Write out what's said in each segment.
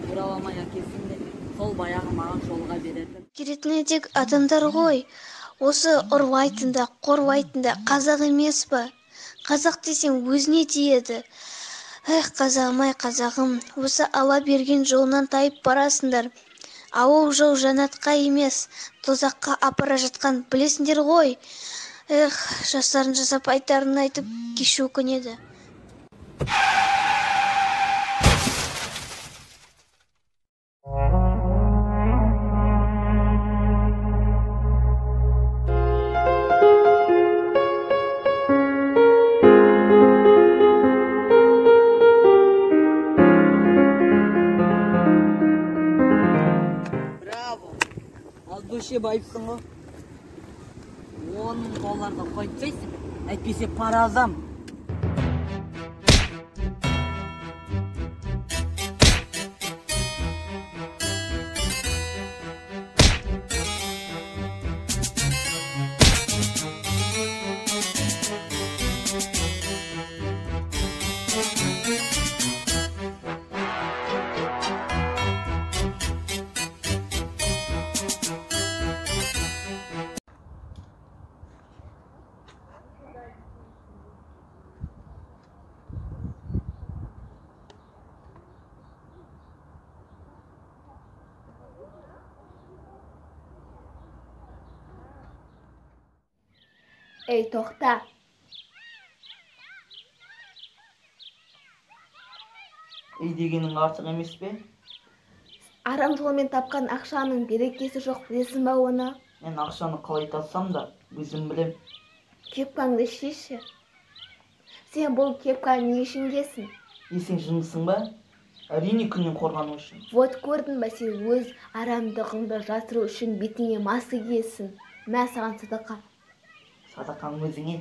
бураламай акесин де сол баягы мага жолга беретін. Керетіне тек адамдар ғой. Осы ұрлайтын да, қорлайтын да қазақ емес па? Қазақ десең өзіне тиеді. Эх, қазағым-ай, қазағым, осы ала берген жолынан тайып барасыңдар. Ауыл жол жанатқа емес, тозаққа апара жатқан білесіңдер ғой. Эх, жастарын жасап айтарын айтып кешу өкінеді. Души байыпсың ғой. 10 долларды қойып жейсің, әйтпесе паразам. Ей, тоқта. Ей дегенің артық емес пе? Арам жолмен тапқан ақшаның берекесі жоқ, білесің ба оны? Мен ақшаны қалай тапсам да, өзім білем. Кепкаңды шешші. Сен бұл кепканы не үшін киесің? Сен жындысың ба? Әрине күннен қорғану үшін. Вот көрдің ба, сен өз арамдығыңды жасыру үшін бетіңе маска киесің. Мә саған садақа. Садақаң өзіңе.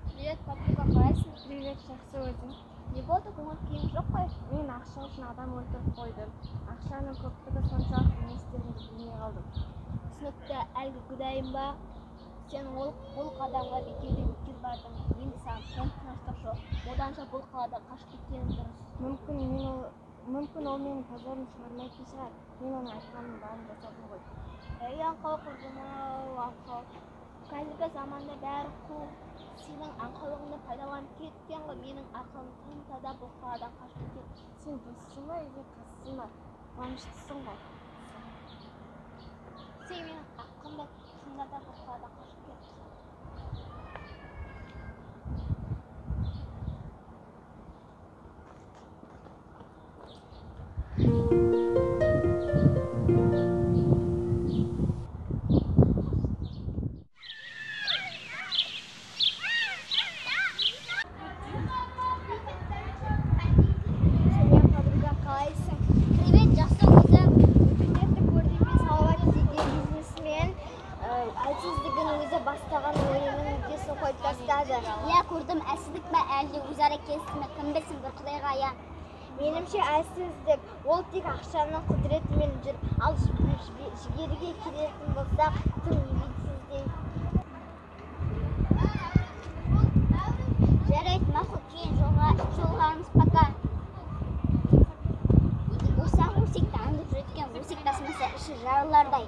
Привет, папуга, қалайсың? Привет, жақсы өзің. Не болды, көңіл күйің жоқ қой? Мен ақша үшін адам өлтіріп қойдым. Ақшаның көптігі соншалықты не істерімді білмей қалдым. Түсінікті, әлгі құдайым ба? Сен ол қадамға бекерден өткіз бардың. Енді саған тым тыныштық жоқ. Оданша бұл қалада қашып кеткенім дұрыс. Мүмкін ол менің позорым шығармайтын шығар. Мен оны айтқанның барын жасадым ғой. Ей, аңқау құрдым-ау, аңқау. Қазіргі заманда бәрі қу. Сенің аңқаулығыңды пайдаланып кеткен ғой, менің ақылым тым-тада бұл қаладан қашып кеткен. Сен дұрыссың ба, үйге қасысың ба? Қуаныштысың ғой. Сен менің ақылымды тым-тада бұл қаладан қашып кеткен. Я көрдім, әлсіздік бә әлде өзара келісімі, кім білсін бір құдайға аян. Менімше әлсіздік, ол тек ақшаның құдіретімен жүр, ал жігерге келетін болсақ, тым ебетсіздей. Жарайды, мақұл, кейін жолғарымыз пока. Осаң өсекті аңдып жүреткен, өсек тасымаса іші жарылардай.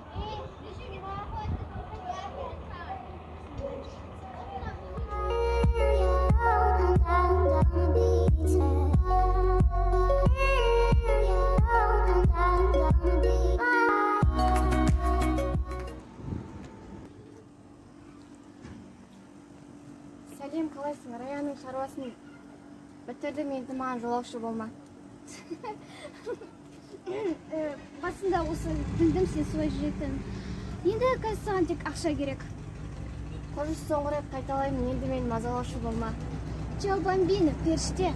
Сәлем, қалайсың? Раяның шаруасын бітірді, енді маған жолаушы болма. Басында осы білдім сен солай жүретін. Енді қазір саған тек ақша керек. Қоныш соңғы рет қайталаймын, енді мен мазалаушы болма. Чао, бомбина, періште.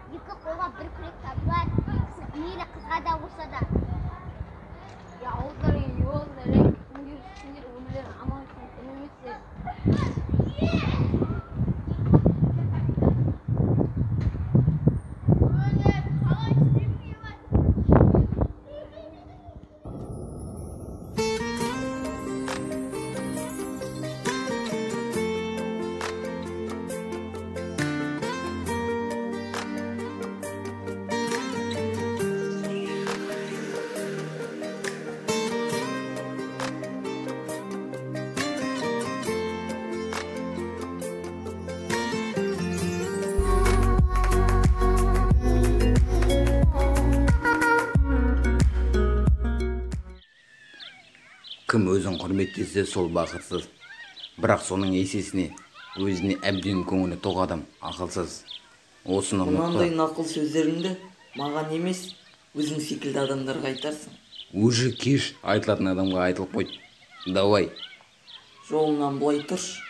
Екі қолға бір күрек табылар, мейлі қызға да болса да. Ya oğulların yolları, üstünleri, onların ama üstünleri. Кім өзін құрметтесе, сол бақытсыз. Бірақ соның есесіне өзіне әбден көңілі тоқ адам ақылсыз. Осыны Мынандай нақыл сөздеріңді маған емес, өзің секілді адамдарға айтарсың. Уже кеш айтылатын адамға айтылып қойды. Давай. Жолыңнан былай тұршы.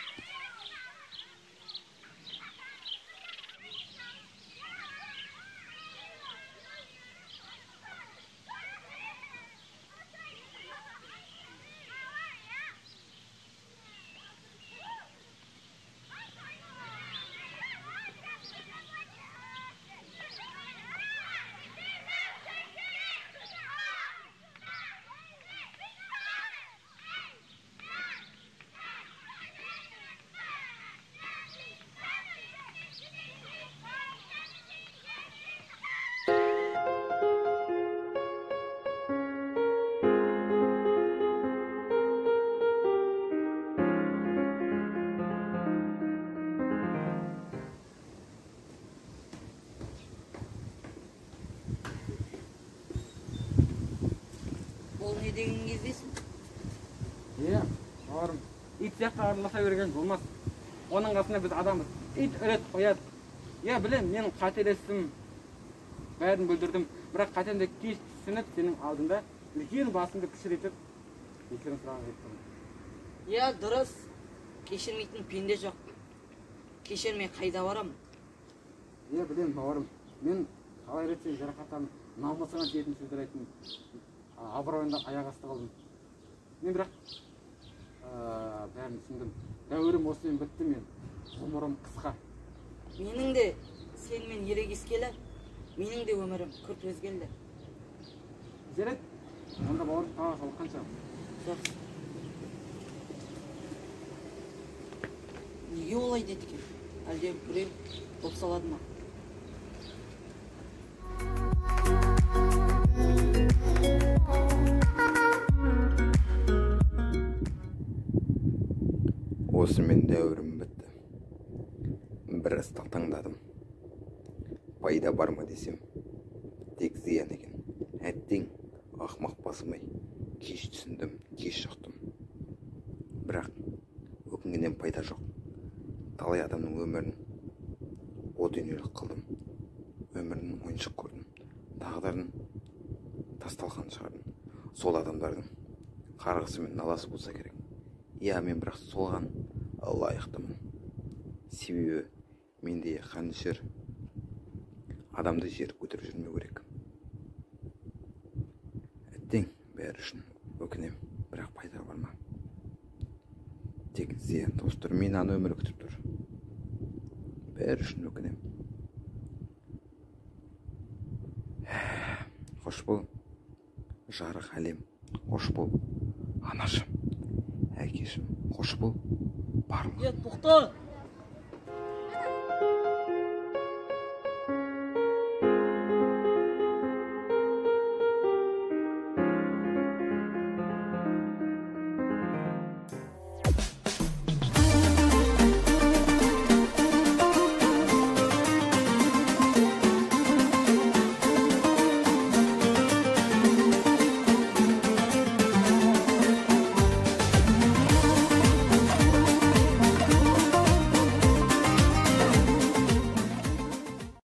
Ол не деген кездесің? Бауырым, ит сияқты араласа берген болмас. Оның қасында біз адамбыз. Ит үрет қояды. Білем, менің қателестім. Бәрін бүлдірдім. Бірақ қатемді кеш түсініп, сенің алдында үлкен басымды кішірейтіп, кешірім сұрауға кеттім. Дұрыс. Кешірмейтін пенде жоқ. Кешірмей қайда барамын? Білем, бауырым. Мен қалай ретсен жарақаттанып, намысыңа тиетін сөздер айттым. Абыройында аяқ асты қалдым. Мен бірақ бәрін түсіндім. Дәуірім осымен бітті, мен ғұмырым қысқа. Менің де сенімен ерегескелі, менің де өмірім күрт өзгелді. Жарайды, онда бауырым тағы жолыққанша. Жақсы. Неге олай деді екен? Әлде біреу топсалады ма? Осымен дәуірім бітті. Біраз таңдадым. Пайда бар ма десем, тек зиян екен. Әттең, ақмақ басымай, кеш түсіндім, кеш шықтым. Бірақ өкінгеннен пайда жоқ. Талай адамның өмірін о дүниелік қылдым. Өмірінің ойыншық көрдім. Тағдырын тасталқан шығардым. Сол адамдардың қарғысы мен наласы болса керек. Мен бірақ соған лайықтымын. Себебі менде қанішер адамды жер көтеріп жүрмеу керек. Әттең, бәрі үшін өкінем, бірақ пайда бар ма? Тек зиян тостыр, мен аны өмір күтіп тұр. Бәрі үшін өкінем. Қош бол, жарық әлем, қош бол, анашым. Әкешім, қош бол, барлық. Тоқта!